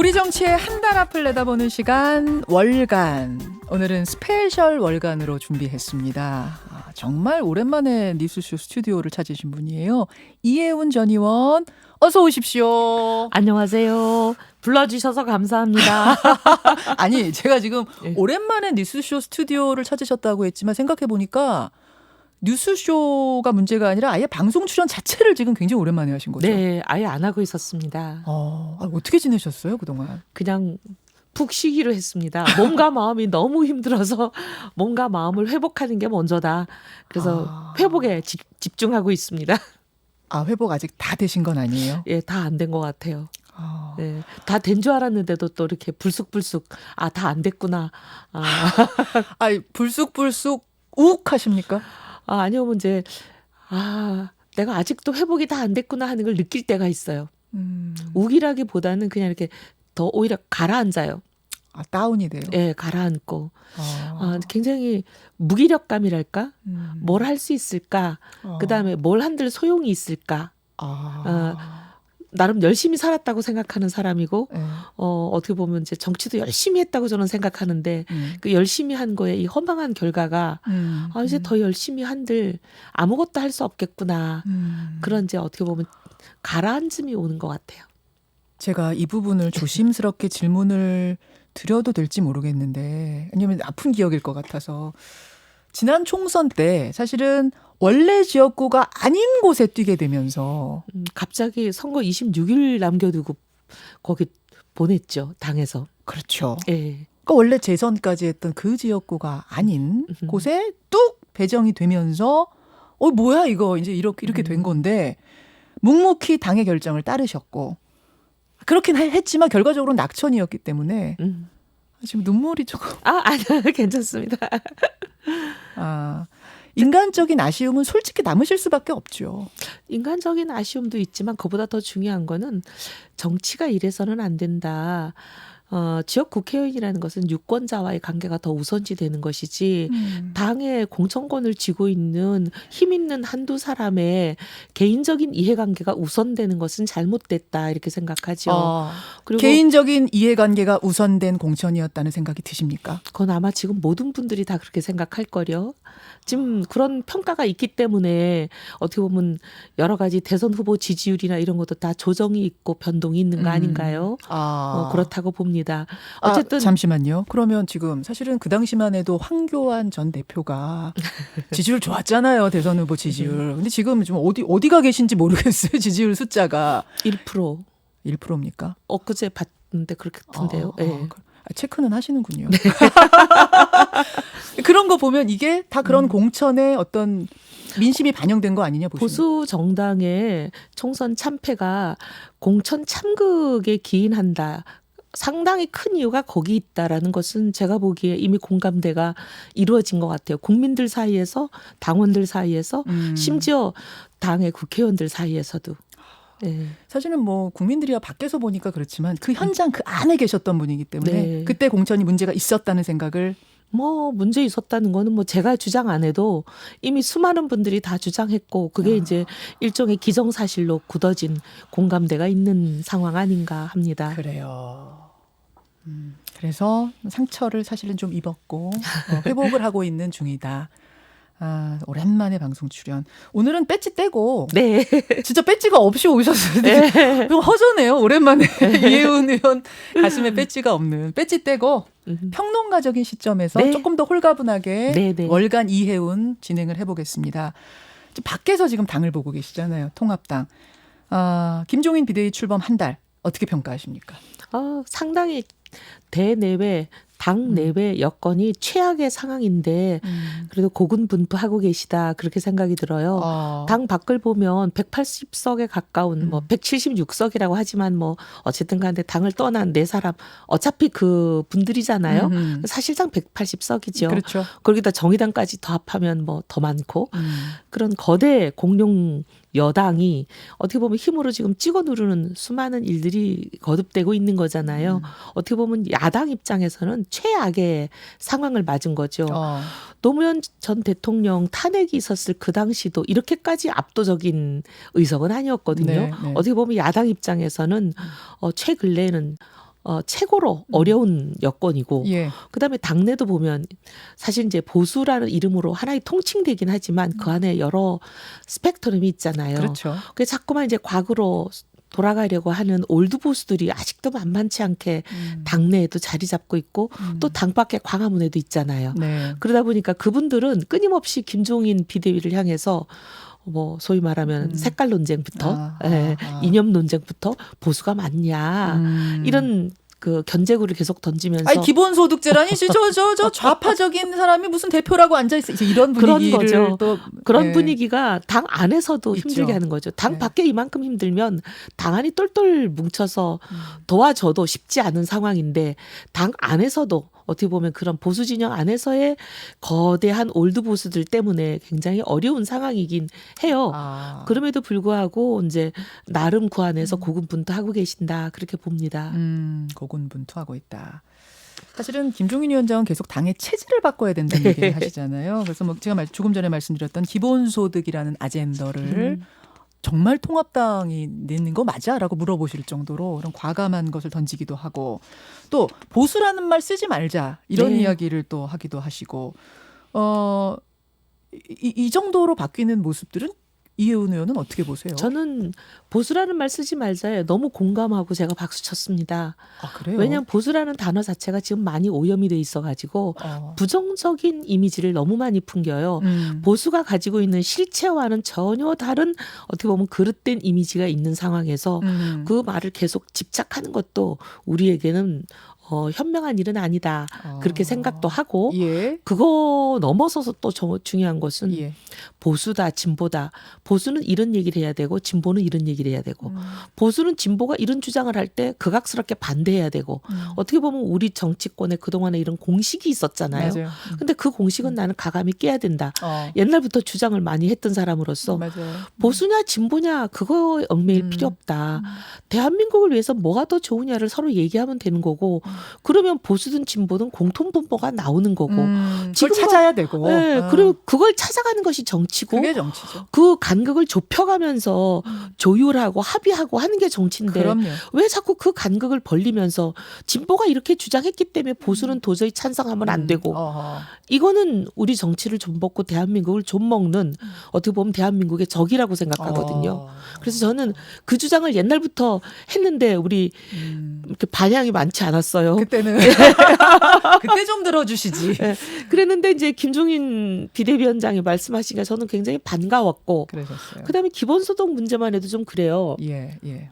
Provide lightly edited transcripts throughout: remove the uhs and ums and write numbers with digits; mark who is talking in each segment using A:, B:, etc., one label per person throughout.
A: 우리 정치의 한 달 앞을 내다보는 시간 월간. 오늘은 스페셜 월간으로 준비했습니다. 정말 오랜만에 뉴스쇼 스튜디오를 찾으신 분이에요. 이혜훈 전 의원 어서 오십시오.
B: 안녕하세요. 불러주셔서 감사합니다.
A: 아니 제가 지금 오랜만에 뉴스쇼 스튜디오를 찾으셨다고 했지만 생각해보니까 뉴스쇼가 문제가 아니라 아예 방송 출연 자체를 지금 굉장히 오랜만에 하신 거죠?
B: 네, 아예 안 하고 있었습니다.
A: 어떻게 지내셨어요 그동안?
B: 그냥 푹 쉬기로 했습니다. 몸과 마음이 너무 힘들어서 몸과 마음을 회복하는 게 먼저다. 그래서 회복에 집중하고 있습니다.
A: 회복 아직 다 되신 건 아니에요?
B: 예, 다 안 된 것 같아요. 네, 다 된 줄 알았는데도 또 이렇게 불쑥불쑥 다 안 됐구나.
A: 불쑥불쑥 욱 하십니까?
B: 아니요, 이제 내가 아직도 회복이 다 안 됐구나 하는 걸 느낄 때가 있어요. 욱이라기보다는 그냥 이렇게 더 오히려 가라앉아요.
A: 다운이 돼요?
B: 네, 가라앉고. 굉장히 무기력감이랄까? 뭘 할 수 있을까? 그다음에 뭘 한들 소용이 있을까? 나름 열심히 살았다고 생각하는 사람이고, 어떻게 보면 이제 정치도 열심히 했다고 저는 생각하는데, 그 열심히 한 거에 이 허망한 결과가, 이제 더 열심히 한들 아무것도 할 수 없겠구나. 그런 이제 어떻게 보면 가라앉음이 오는 것 같아요.
A: 제가 이 부분을 조심스럽게 질문을 드려도 될지 모르겠는데, 왜냐면 아픈 기억일 것 같아서. 지난 총선 때 사실은 원래 지역구가 아닌 곳에 뛰게 되면서
B: 갑자기 선거 26일 남겨두고 거기 보냈죠, 당에서.
A: 그렇죠.
B: 예.
A: 그러니까 원래 재선까지 했던 그 지역구가 아닌 곳에 뚝 배정이 되면서 뭐야 이거 이제 이렇게 된 건데 묵묵히 당의 결정을 따르셨고 그렇긴 했지만 결과적으로 낙천이었기 때문에 지금 눈물이 조금.
B: 아니, 괜찮습니다.
A: 인간적인 아쉬움은 솔직히 남으실 수밖에 없죠.
B: 인간적인 아쉬움도 있지만 그보다 더 중요한 거는 정치가 이래서는 안 된다. 지역 국회의원이라는 것은 유권자와의 관계가 더 우선시 되는 것이지 당의 공천권을 쥐고 있는 힘 있는 한두 사람의 개인적인 이해관계가 우선되는 것은 잘못됐다 이렇게 생각하죠.
A: 그리고 개인적인 이해관계가 우선된 공천이었다는 생각이 드십니까?
B: 그건 아마 지금 모든 분들이 다 그렇게 생각할 거려. 지금 그런 평가가 있기 때문에 어떻게 보면 여러 가지 대선 후보 지지율이나 이런 것도 다 조정이 있고 변동이 있는 거 아닌가요? 그렇다고 봅니다. 어쨌든
A: 잠시만요. 그러면 지금 사실은 그 당시만 해도 황교안 전 대표가 지지율 좋았잖아요. 대선 후보 지지율. 근데 지금 좀 어디가 계신지 모르겠어요. 지지율 숫자가
B: 1%.
A: 1%입니까?
B: 엊그제 봤는데 그렇던데요. 네.
A: 체크는 하시는군요. 네. 그런 거 보면 이게 다 그런 공천의 어떤 민심이 반영된 거 아니냐 보시면.
B: 보수 정당의 총선 참패가 공천 참극에 기인한다. 상당히 큰 이유가 거기 있다라는 것은 제가 보기에 이미 공감대가 이루어진 것 같아요. 국민들 사이에서, 당원들 사이에서, 심지어 당의 국회의원들 사이에서도. 네.
A: 사실은 국민들이야 밖에서 보니까 그렇지만 그 현장 그 안에 계셨던 분이기 때문에
B: 네.
A: 그때 공천이 문제가 있었다는 생각을.
B: 문제 있었다는 거는 제가 주장 안 해도 이미 수많은 분들이 다 주장했고 그게 이제 일종의 기정사실로 굳어진 공감대가 있는 상황 아닌가 합니다.
A: 그래요. 그래서 상처를 사실은 좀 입었고 회복을 하고 있는 중이다. 오랜만에 방송 출연. 오늘은 배지 떼고.
B: 네.
A: 진짜 배지가 없이 오셨어요. 네. 허전해요. 오랜만에 이혜훈 의원 가슴에 배지가 없는. 배지 떼고 평론가적인 시점에서
B: 네.
A: 조금 더 홀가분하게
B: 네.
A: 월간 이혜훈 진행을 해보겠습니다. 밖에서 지금 당을 보고 계시잖아요. 통합당. 김종인 비대위 출범 한 달. 어떻게 평가하십니까?
B: 상당히 대내외 당 내외 여건이 최악의 상황인데 그래도 고군분투하고 계시다 그렇게 생각이 들어요. 당 밖을 보면 180석에 가까운 176석이라고 하지만 어쨌든 간에 당을 떠난 네 사람 어차피 그 분들이잖아요. 사실상 180석이죠.
A: 그렇죠.
B: 거기다 정의당까지 더 합하면 더 많고 그런 거대 공룡 여당이 어떻게 보면 힘으로 지금 찍어 누르는 수많은 일들이 거듭되고 있는 거잖아요. 어떻게 보면 야당 입장에서는 최악의 상황을 맞은 거죠. 노무현 전 대통령 탄핵이 있었을 그 당시도 이렇게까지 압도적인 의석은 아니었거든요.
A: 네.
B: 어떻게 보면 야당 입장에서는 최근래에는 최고로 어려운 여건이고
A: 예.
B: 그다음에 당내도 보면 사실 이제 보수라는 이름으로 하나의 통칭되긴 하지만 그 안에 여러 스펙트럼이 있잖아요.
A: 그렇죠.
B: 그래서 자꾸만 이제 과거로 돌아가려고 하는 올드 보수들이 아직도 만만치 않게 당내에도 자리 잡고 있고 또 당 밖에 광화문에도 있잖아요.
A: 네.
B: 그러다 보니까 그분들은 끊임없이 김종인 비대위를 향해서 뭐 소위 말하면 색깔 논쟁부터 이념 논쟁부터 보수가 맞냐 이런 그 견제구를 계속 던지면서
A: 아니 기본소득제라니 저 좌파적인 사람이 무슨 대표라고 앉아 있어 이제 이런
B: 그런
A: 분위기를
B: 거죠.
A: 또
B: 그런
A: 예.
B: 분위기가 당 안에서도
A: 있죠.
B: 힘들게 하는 거죠. 당
A: 네.
B: 밖에 이만큼 힘들면 당 안이 똘똘 뭉쳐서 도와줘도 쉽지 않은 상황인데 당 안에서도 어떻게 보면 그런 보수 진영 안에서의 거대한 올드 보수들 때문에 굉장히 어려운 상황이긴 해요. 그럼에도 불구하고 이제 나름 그 안에서 고군분투하고 계신다 그렇게 봅니다.
A: 고군분투하고 있다. 사실은 김종인 위원장은 계속 당의 체질을 바꿔야 된다는 얘기를 하시잖아요. 그래서 뭐 제가 조금 전에 말씀드렸던 기본소득이라는 아젠더를 정말 통합당이 내는 거 맞아? 라고 물어보실 정도로 그런 과감한 것을 던지기도 하고 또 보수라는 말 쓰지 말자 이런
B: 네.
A: 이야기를 또 하기도 하시고 이 정도로 바뀌는 모습들은 이혜훈 의원은 어떻게 보세요?
B: 저는 보수라는 말 쓰지 말자에 너무 공감하고 제가 박수 쳤습니다.
A: 아, 그래요?
B: 왜냐하면 보수라는 단어 자체가 지금 많이 오염이 돼 있어가지고 부정적인 이미지를 너무 많이 풍겨요. 보수가 가지고 있는 실체와는 전혀 다른 어떻게 보면 그릇된 이미지가 있는 상황에서 그 말을 계속 집착하는 것도 우리에게는 현명한 일은 아니다. 그렇게 생각도 하고
A: 예.
B: 그거 넘어서서 또 중요한 것은
A: 예.
B: 보수다 진보다. 보수는 이런 얘기를 해야 되고 진보는 이런 얘기를 해야 되고 보수는 진보가 이런 주장을 할 때 극악스럽게 반대해야 되고 어떻게 보면 우리 정치권에 그동안에 이런 공식이 있었잖아요.
A: 맞아요.
B: 근데 그 공식은 나는 가감히 깨야 된다. 옛날부터 주장을 많이 했던 사람으로서
A: 맞아요.
B: 보수냐 진보냐 그거 얽매일 필요 없다. 대한민국을 위해서 뭐가 더 좋으냐를 서로 얘기하면 되는 거고 그러면 보수든 진보든 공통분모가 나오는 거고
A: 그걸
B: 지금
A: 찾아야 되고.
B: 네, 그리고 그걸 찾아가는 것이 정치고
A: 그게 정치죠.
B: 그 간극을 좁혀가면서 조율하고 합의하고 하는 게 정치인데
A: 그럼요.
B: 왜 자꾸 그 간극을 벌리면서 진보가 이렇게 주장했기 때문에 보수는 도저히 찬성하면 안 되고 이거는 우리 정치를 좀먹고 대한민국을 좀먹는 어떻게 보면 대한민국의 적이라고 생각하거든요. 그래서 저는 그 주장을 옛날부터 했는데 우리 이렇게 반향이 많지 않았어요.
A: 그때는 그때 좀 들어주시지.
B: 네. 그랬는데 이제 김종인 비대위원장이 말씀하시니까 저는 굉장히 반가웠고
A: 그러셨어요.
B: 그다음에 기본소득 문제만 해도 좀 그래요.
A: 예, 예.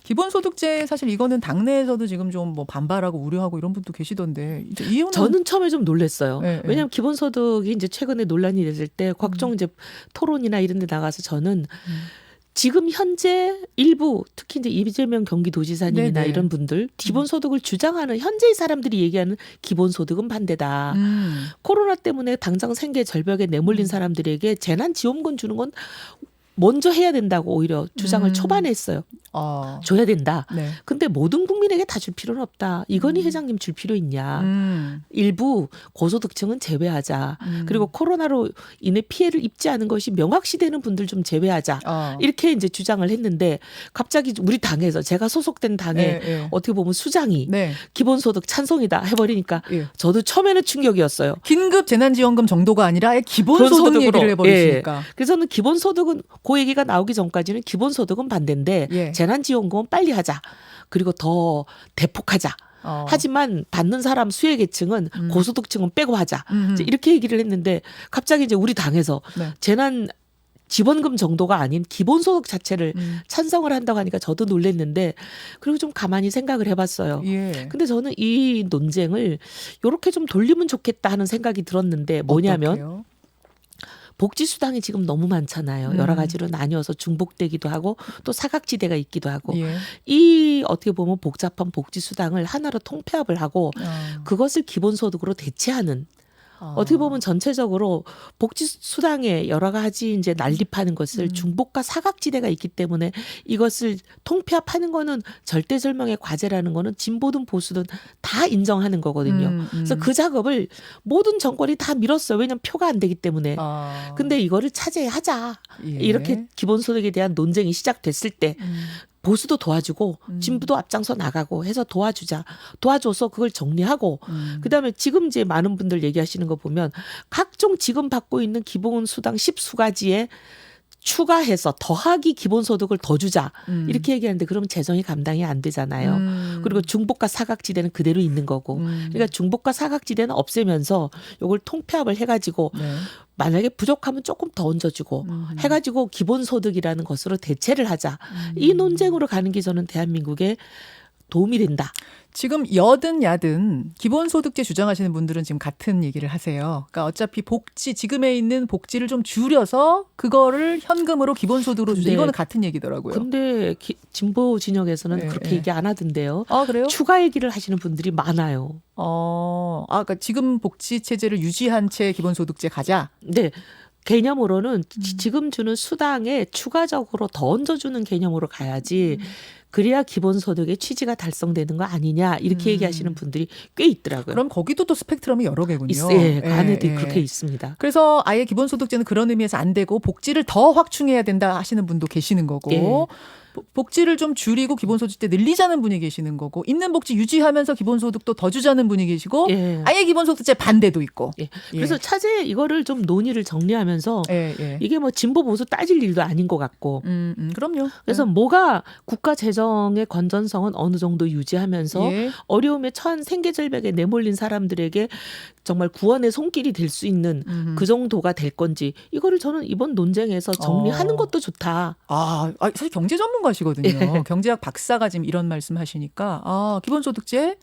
A: 기본소득제 사실 이거는 당내에서도 지금 좀 뭐 반발하고 우려하고 이런 분도 계시던데 이유는
B: 저는 처음에 좀 놀랐어요.
A: 네,
B: 왜냐하면 기본소득이 이제 최근에 논란이 됐을 때 각종 이제 토론이나 이런 데 나가서 저는 지금 현재 일부 특히 이제 이재명 경기도지사님이나
A: 네네.
B: 이런 분들 기본소득을 주장하는 현재의 사람들이 얘기하는 기본소득은 반대다. 코로나 때문에 당장 생계 절벽에 내몰린 사람들에게 재난지원금 주는 건 먼저 해야 된다고 오히려 주장을 초반에 했어요. 줘야 된다.
A: 네.
B: 근데 모든 국민에게 다 줄 필요는 없다. 이건희 회장님 줄 필요 있냐. 일부 고소득층은 제외하자. 그리고 코로나로 인해 피해를 입지 않은 것이 명확시되는 분들 좀 제외하자. 이렇게 이제 주장을 했는데 갑자기 우리 당에서 제가 소속된 당에 어떻게 보면 수장이 기본소득 찬성이다 해버리니까 저도 처음에는 충격이었어요.
A: 긴급 재난지원금 정도가 아니라 아예 기본소득 얘기를 해버리시니까.
B: 그래서 저는 기본소득은 그 얘기가 나오기 전까지는 기본소득은 반대인데 재난지원금은 빨리 하자. 그리고 더 대폭하자. 하지만 받는 사람 수혜 계층은 고소득층은 빼고 하자. 이제 이렇게 얘기를 했는데 갑자기 이제 우리 당에서 재난 지원금 정도가 아닌 기본소득 자체를 찬성을 한다고 하니까 저도 놀랐는데 그리고 좀 가만히 생각을 해봤어요. 근데 저는 이 논쟁을 이렇게 좀 돌리면 좋겠다 하는 생각이 들었는데 뭐냐면
A: 어떡해요?
B: 복지수당이 지금 너무 많잖아요. 여러 가지로 나뉘어서 중복되기도 하고 또 사각지대가 있기도 하고 이 어떻게 보면 복잡한 복지수당을 하나로 통폐합을 하고 그것을 기본소득으로 대체하는 어떻게 보면 전체적으로 복지수당에 여러 가지 이제 난립하는 것을 중복과 사각지대가 있기 때문에 이것을 통폐합하는 거는 절대절명의 과제라는 거는 진보든 보수든 다 인정하는 거거든요. 그래서 그 작업을 모든 정권이 다 밀었어요. 왜냐하면 표가 안 되기 때문에. 근데 이거를 차제하자. 이렇게 기본소득에 대한 논쟁이 시작됐을 때 보수도 도와주고 진보도 앞장서 나가고 해서 도와줘서 그걸 정리하고 그다음에 지금 이제 많은 분들 얘기하시는 거 보면 각종 지금 받고 있는 기본수당 10수가지에 추가해서 더하기 기본소득을 더 주자 이렇게 얘기하는데 그러면 재정이 감당이 안 되잖아요. 그리고 중복과 사각지대는 그대로 있는 거고 그러니까 중복과 사각지대는 없애면서 이걸 통폐합을 해가지고
A: 네.
B: 만약에 부족하면 조금 더 얹어주고 해가지고 기본소득이라는 것으로 대체를 하자. 이 논쟁으로 가는 게 저는 대한민국에 도움이 된다.
A: 지금 여든 야든 기본소득제 주장하시는 분들은 지금 같은 얘기를 하세요. 그러니까 어차피 복지 지금에 있는 복지를 좀 줄여서 그거를 현금으로 기본소득으로 주자.
B: 근데-
A: 이거는 같은 얘기더라고요.
B: 근데 진보 진영에서는
A: 네,
B: 그렇게
A: 네.
B: 얘기 안 하던데요.
A: 아 그래요?
B: 추가 얘기를 하시는 분들이 많아요.
A: 그러니까 지금 복지 체제를 유지한 채 기본소득제 가자.
B: 네. 개념으로는 지금 주는 수당에 추가적으로 더 얹어주는 개념으로 가야지 그래야 기본소득의 취지가 달성되는 거 아니냐 이렇게 얘기하시는 분들이 꽤 있더라고요.
A: 그럼 거기도 또 스펙트럼이 여러 개군요.
B: 예, 그 안에도
A: 예.
B: 그렇게 있습니다.
A: 그래서 아예 기본소득제는 그런 의미에서 안 되고 복지를 더 확충해야 된다 하시는 분도 계시는 거고
B: 예.
A: 복지를 좀 줄이고 기본소득제 늘리자는 분이 계시는 거고 있는 복지 유지하면서 기본소득도 더 주자는 분이 계시고
B: 예.
A: 아예 기본소득제 반대도 있고.
B: 예. 그래서 차제 이거를 좀 논의를 정리하면서
A: 예, 예.
B: 이게 뭐 진보 보수 따질 일도 아닌 것 같고
A: 그럼요.
B: 그래서 뭐가 국가 재정의 건전성은 어느 정도 유지하면서
A: 예.
B: 어려움에 처한 생계절벽에 내몰린 사람들에게 정말 구원의 손길이 될 수 있는 그 정도가 될 건지 이거를 저는 이번 논쟁에서 정리하는 것도 좋다.
A: 사실 경제 전문가시거든요.
B: 예.
A: 경제학 박사가 지금 이런 말씀하시니까 기본소득제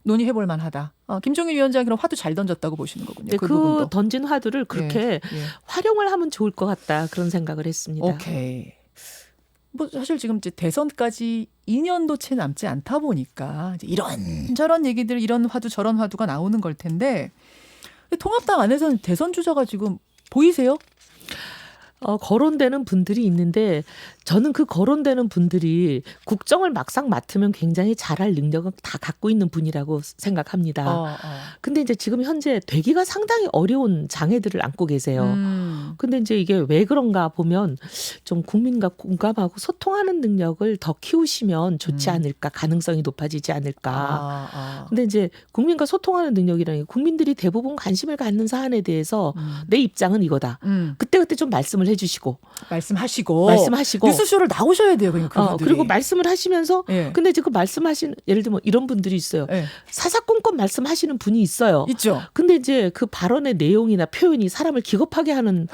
A: 논의해볼 만하다. 김종인 위원장이 그럼 화두 잘 던졌다고 보시는 거군요.
B: 네,
A: 그
B: 그
A: 부분도.
B: 던진 화두를 그렇게
A: 예.
B: 활용을 하면 좋을 것 같다 그런 생각을 했습니다.
A: 오케이. 뭐 사실 지금 이제 대선까지 2년도 채 남지 않다 보니까 이제 이런저런 얘기들 이런 화두 저런 화두가 나오는 걸 텐데 통합당 안에서는 대선 주자가 지금 보이세요?
B: 거론되는 분들이 있는데 저는 그 거론되는 분들이 국정을 막상 맡으면 굉장히 잘할 능력은 다 갖고 있는 분이라고 생각합니다. 근데 이제 지금 현재 되기가 상당히 어려운 장애들을 안고 계세요. 근데 이제 이게 왜 그런가 보면 좀 국민과 공감하고 소통하는 능력을 더 키우시면 좋지 않을까, 가능성이 높아지지 않을까. 근데 이제 국민과 소통하는 능력이라는 게 국민들이 대부분 관심을 갖는 사안에 대해서 내 입장은 이거다. 그때그때 좀 말씀을 해주시고
A: 말씀하시고 뉴스쇼를 나오셔야 돼요. 그분들이.
B: 그리고 말씀을 하시면서
A: 예.
B: 근데 지금 말씀하신 예를 들면 이런 분들이 있어요.
A: 예.
B: 사사건건 말씀하시는 분이 있어요.
A: 있죠.
B: 근데 이제 그 발언의 내용이나 표현이 사람을 기겁하게 하는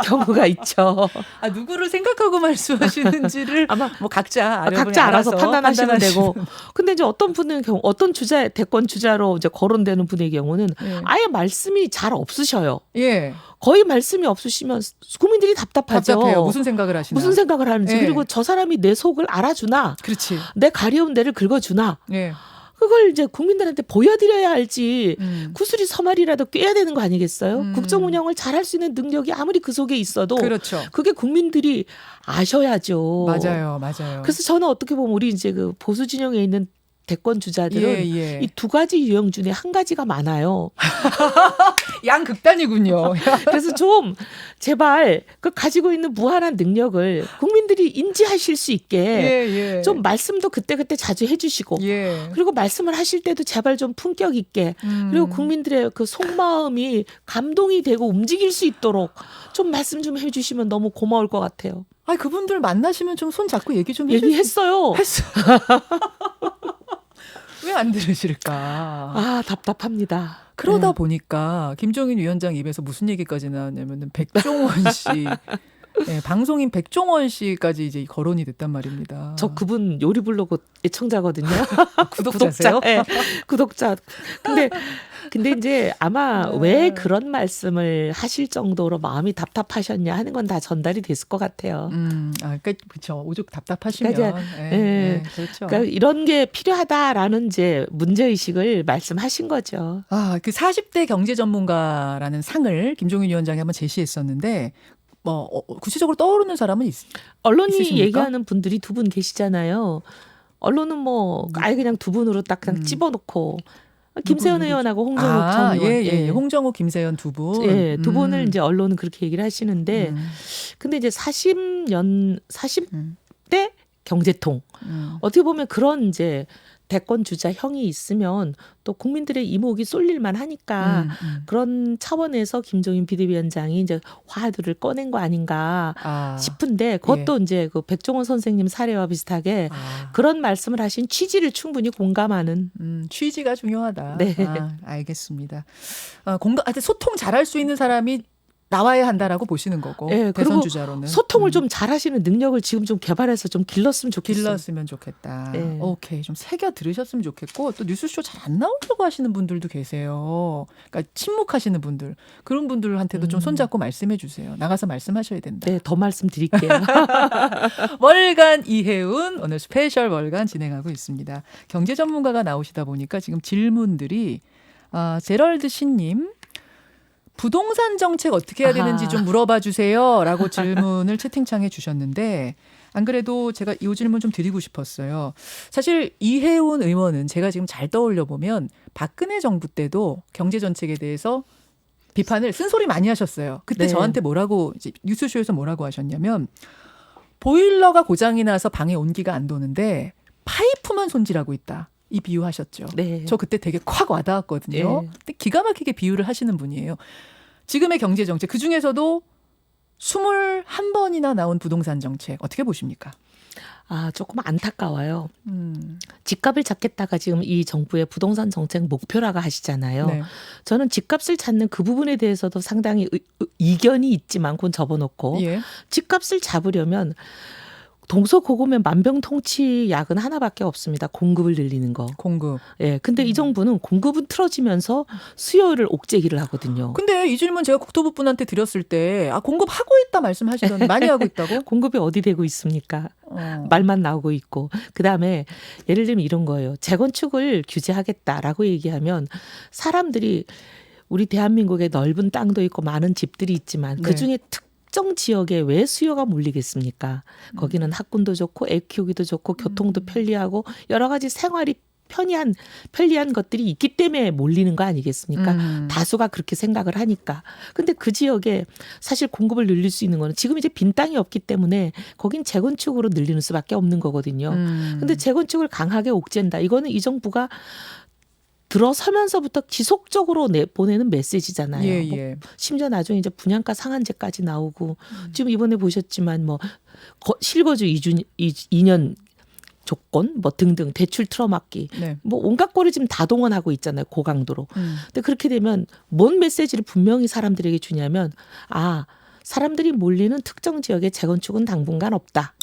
B: 경우가 있죠.
A: 누구를 생각하고 말씀하시는지를
B: 아마
A: 뭐 각자
B: 알아서 판단하시면 되고. 근데 이제 어떤 분은 경우 어떤 대권 주자로 이제 거론되는 분의 경우는
A: 예.
B: 아예 말씀이 잘 없으셔요.
A: 예.
B: 거의 말씀이 없으시면 국민들이 답답하죠.
A: 답답해요. 무슨 생각을 하시나.
B: 무슨 생각을 하는지.
A: 예.
B: 그리고 저 사람이 내 속을 알아주나.
A: 그렇지.
B: 내 가려운 데를 긁어주나.
A: 예.
B: 그걸 이제 국민들한테 보여드려야 할지 구슬이 서말이라도 꿰야 되는 거 아니겠어요? 국정 운영을 잘할 수 있는 능력이 아무리 그 속에 있어도
A: 그렇죠.
B: 그게 국민들이 아셔야죠.
A: 맞아요.
B: 그래서 저는 어떻게 보면 우리 이제 그 보수 진영에 있는 대권 주자들은 이 두 가지 유형 중에 한 가지가 많아요.
A: 양극단이군요.
B: 그래서 좀 제발 그 가지고 있는 무한한 능력을 국민들이 인지하실 수 있게 좀 말씀도 그때그때 자주 해주시고 그리고 말씀을 하실 때도 제발 좀 품격 있게 그리고 국민들의 그 속마음이 감동이 되고 움직일 수 있도록 좀 말씀 좀 해주시면 너무 고마울 것 같아요.
A: 그분들 만나시면 좀 손 잡고 얘기 좀 해주세요.
B: 얘기했어요.
A: 왜 안 들으실까?
B: 답답합니다.
A: 그러다 보니까 김종인 위원장 입에서 무슨 얘기까지 나왔냐면은 백종원 씨, 방송인 백종원 씨까지 이제 거론이 됐단 말입니다.
B: 저 그분 요리 블로그 애청자거든요.
A: 구독자세요?
B: 구독자. 근데 이제 아마 왜 그런 말씀을 하실 정도로 마음이 답답하셨냐 하는 건 다 전달이 됐을 것 같아요.
A: 그러니까 그렇죠. 오죽 답답하시면. 그렇죠.
B: 그러니까 이런 게 필요하다라는 이제 문제 의식을 말씀하신 거죠.
A: 그 40대 경제 전문가라는 상을 김종인 위원장이 한번 제시했었는데. 구체적으로 떠오르는 사람은
B: 언론이
A: 있으십니까?
B: 얘기하는 분들이 두 분 계시잖아요. 언론은 아예 그냥 두 분으로 딱 그냥 집어넣고 김세현 의원하고 홍정욱 전 의원.
A: 홍정욱, 김세현 두 분.
B: 두 분을 이제 언론은 그렇게 얘기를 하시는데 근데 이제 40대 경제통. 어떻게 보면 그런 이제 대권 주자 형이 있으면 또 국민들의 이목이 쏠릴만 하니까 그런 차원에서 김종인 비대위원장이 이제 화두를 꺼낸 거 아닌가 싶은데 그것도 이제 그 백종원 선생님 사례와 비슷하게 그런 말씀을 하신 취지를 충분히 공감하는
A: 취지가 중요하다.
B: 네.
A: 알겠습니다. 소통 잘할 수 있는 사람이 나와야 한다라고 보시는 거고
B: 네,
A: 대선
B: 그리고
A: 주자로는
B: 소통을 좀 잘하시는 능력을 지금 좀 개발해서 좀 길렀으면 좋겠어요.
A: 길렀으면 좋겠다.
B: 네.
A: 오케이, 좀 새겨 들으셨으면 좋겠고 또 뉴스쇼 잘 안 나오려고 하시는 분들도 계세요. 그러니까 침묵하시는 분들 그런 분들한테도 좀 손잡고 말씀해 주세요. 나가서 말씀하셔야 된다.
B: 네, 더 말씀드릴게요.
A: 월간 이혜운 오늘 스페셜 월간 진행하고 있습니다. 경제 전문가가 나오시다 보니까 지금 질문들이 제럴드 신님 부동산 정책 어떻게 해야 되는지 좀 물어봐 주세요 라고 질문을 채팅창에 주셨는데 안 그래도 제가 이 질문 좀 드리고 싶었어요. 사실 이혜훈 의원은 제가 지금 잘 떠올려 보면 박근혜 정부 때도 경제 정책에 대해서 비판을 쓴소리 많이 하셨어요. 그때
B: 네.
A: 저한테 뭐라고 이제 뉴스쇼에서 뭐라고 하셨냐면 보일러가 고장이 나서 방에 온기가 안 도는데 파이프만 손질하고 있다. 이 비유하셨죠.
B: 네.
A: 저 그때 되게 콱 와닿았거든요.
B: 네.
A: 근데 기가 막히게 비유를 하시는 분이에요. 지금의 경제 정책 그중에서도 21번이나 나온 부동산 정책 어떻게 보십니까?
B: 조금 안타까워요. 집값을 잡겠다가 지금 이 정부의 부동산 정책 목표라고 하시잖아요.
A: 네.
B: 저는 집값을 찾는 그 부분에 대해서도 상당히 이견이 있지만 그건 접어놓고
A: 예.
B: 집값을 잡으려면 동서고금의 만병통치 약은 하나밖에 없습니다. 공급을 늘리는 거.
A: 공급.
B: 예. 근데 이 정부는 공급은 틀어지면서 수요를 옥죄기를 하거든요.
A: 근데 이 질문 제가 국토부분한테 드렸을 때 공급하고 있다 말씀하시던데 많이 하고 있다고?
B: 공급이 어디 되고 있습니까? 말만 나오고 있고. 그다음에 예를 들면 이런 거예요. 재건축을 규제하겠다라고 얘기하면 사람들이 우리 대한민국에 넓은 땅도 있고 많은 집들이 있지만 그중에 특정 지역에 왜 수요가 몰리겠습니까? 거기는 학군도 좋고 애 키우기도 좋고 교통도 편리하고 여러 가지 생활이 편리한 것들이 있기 때문에 몰리는 거 아니겠습니까? 다수가 그렇게 생각을 하니까. 근데 그 지역에 사실 공급을 늘릴 수 있는 거는 지금 이제 빈 땅이 없기 때문에 거긴 재건축으로 늘리는 수밖에 없는 거거든요. 근데 재건축을 강하게 옥죄한다. 이거는 이 정부가 들어서면서부터 지속적으로 보내는 메시지잖아요.
A: 예,
B: 뭐
A: 예.
B: 심지어 나중에 이제 분양가 상한제까지 나오고 지금 이번에 보셨지만 뭐 실거주 2년 조건 뭐 등등 대출 틀어막기
A: 네.
B: 뭐 온갖 거를 지금 다 동원하고 있잖아요. 고강도로. 근데 그렇게 되면 뭔 메시지를 분명히 사람들에게 주냐면 사람들이 몰리는 특정 지역에 재건축은 당분간 없다.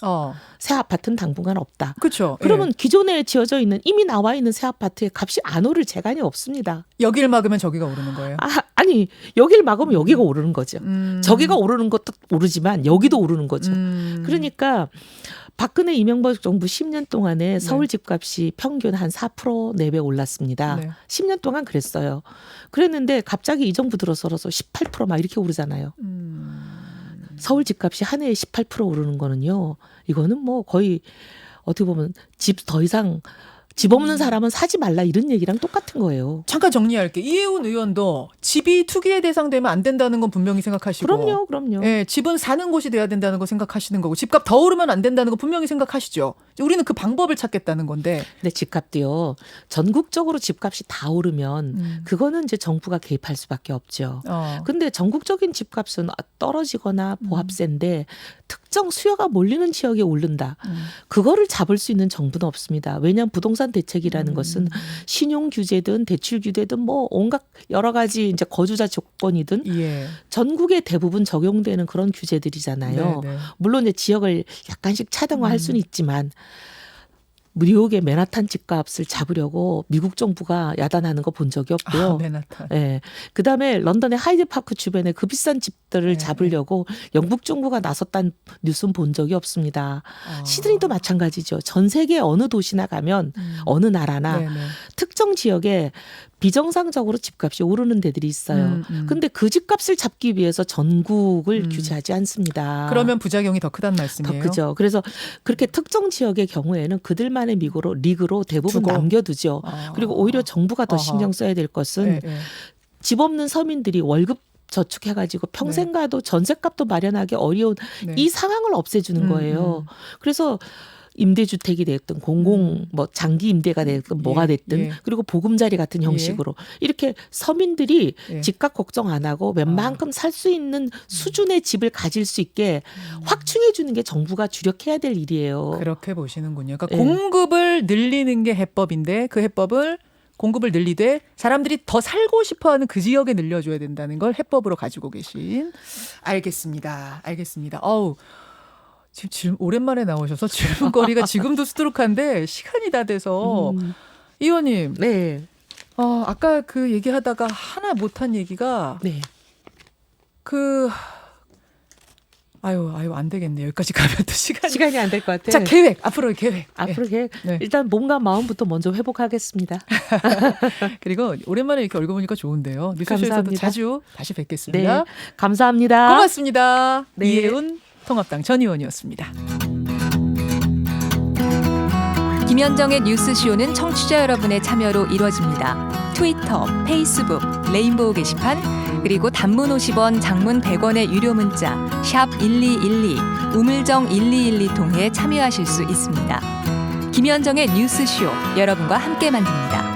B: 새 아파트는 당분간 없다.
A: 그렇죠.
B: 그러면 기존에 지어져 있는 이미 나와 있는 새 아파트의 값이 안 오를 재간이 없습니다.
A: 여기를 막으면 저기가 오르는 거예요.
B: 아니 여기를 막으면 여기가 오르는 거죠. 저기가 오르는 것도 오르지만 여기도 오르는 거죠. 그러니까 박근혜 이명박 정부 10년 동안에 서울 집값이 평균 한 4% 내외 올랐습니다.
A: 네.
B: 10년 동안 그랬어요. 그랬는데 갑자기 이 정부 들어서서 18% 막 이렇게 오르잖아요. 서울 집값이 한 해에 18% 오르는 거는요. 이거는 뭐 거의 어떻게 보면 집 더 이상 집 없는 사람은 사지 말라 이런 얘기랑 똑같은 거예요.
A: 잠깐 정리할게. 이혜훈 의원도 집이 투기의 대상되면 안 된다는 건 분명히 생각하시고.
B: 그럼요.
A: 예, 집은 사는 곳이 돼야 된다는 거 생각하시는 거고 집값 더 오르면 안 된다는 거 분명히 생각하시죠. 우리는 그 방법을 찾겠다는 건데.
B: 근데 집값도요. 전국적으로 집값이 다 오르면 그거는 이제 정부가 개입할 수밖에 없죠. 근데 전국적인 집값은 떨어지거나 보합세인데 특정 수요가 몰리는 지역에 오른다. 그거를 잡을 수 있는 정부는 없습니다. 왜냐하면 부동산 대책이라는 것은 신용 규제든 대출 규제든 뭐 온갖 여러 가지 이제 거주자 조건이든 전국에 대부분 적용되는 그런 규제들이잖아요.
A: 네네.
B: 물론 이제 지역을 약간씩 차등화할 수는 있지만 뉴욕의 맨하탄 집값을 잡으려고 미국 정부가 야단하는 거 본 적이 없고요.
A: 맨하탄.
B: 네. 그다음에 런던의 하이드파크 주변에 그 비싼 집들을 잡으려고 영국 정부가 나섰다는 뉴스는 본 적이 없습니다. 시드니도 마찬가지죠. 전 세계 어느 도시나 가면 어느 나라나 특정 지역에 비정상적으로 집값이 오르는 데들이 있어요. 근데 그 집값을 잡기 위해서 전국을 규제하지 않습니다.
A: 그러면 부작용이 더 크다는 말씀이에요.
B: 더 크죠. 그래서 그렇게 특정 지역의 경우에는 그들만의 리그로 대부분 남겨두죠. 그리고 오히려 정부가 더 신경 써야 될 것은 집 없는 서민들이 월급 저축해가지고 평생 가도 전셋값도 마련하기 어려운 이 상황을 없애주는 거예요. 그래서 임대주택이 됐든 공공 뭐 장기 임대가 됐든 뭐가 됐든
A: 예.
B: 그리고 보금자리 같은 형식으로 이렇게 서민들이
A: 예.
B: 집값 걱정 안 하고 웬만큼 살 수 있는 수준의 집을 가질 수 있게 확충해 주는 게 정부가 주력해야 될 일이에요.
A: 그렇게 보시는군요. 그러니까
B: 예.
A: 공급을 늘리는 게 해법인데 그 해법을 공급을 늘리되 사람들이 더 살고 싶어하는 그 지역에 늘려줘야 된다는 걸 해법으로 가지고 계신. 알겠습니다. 알겠습니다. 어우. 지금 오랜만에 나오셔서 질문거리가 지금도 수두룩한데 시간이 다 돼서 의원님,
B: 네.
A: 아까 그 얘기하다가 하나 못한 얘기가
B: 네.
A: 아유 안 되겠네요. 여기까지 가면 또
B: 시간이 안 될 것 같아요.
A: 자, 계획 앞으로의 계획.
B: 앞으로
A: 네.
B: 일단 몸과 마음부터 먼저 회복하겠습니다.
A: 그리고 오랜만에 이렇게 얼굴 보니까 좋은데요. 뉴스쇼에서도
B: 감사합니다.
A: 자주 다시 뵙겠습니다.
B: 네. 감사합니다.
A: 고맙습니다.
B: 네.
A: 이혜훈 통합당 전 의원이었습니다.
C: 김현정의 뉴스쇼는 청취자 여러분의 참여로 이루어집니다. 트위터, 페이스북, 레인보우 게시판, 그리고 단문 50원, 장문 100원의 유료 문자 샵 1212, 우물정 1212 통해 참여하실 수 있습니다. 김현정의 뉴스쇼, 여러분과 함께 만듭니다.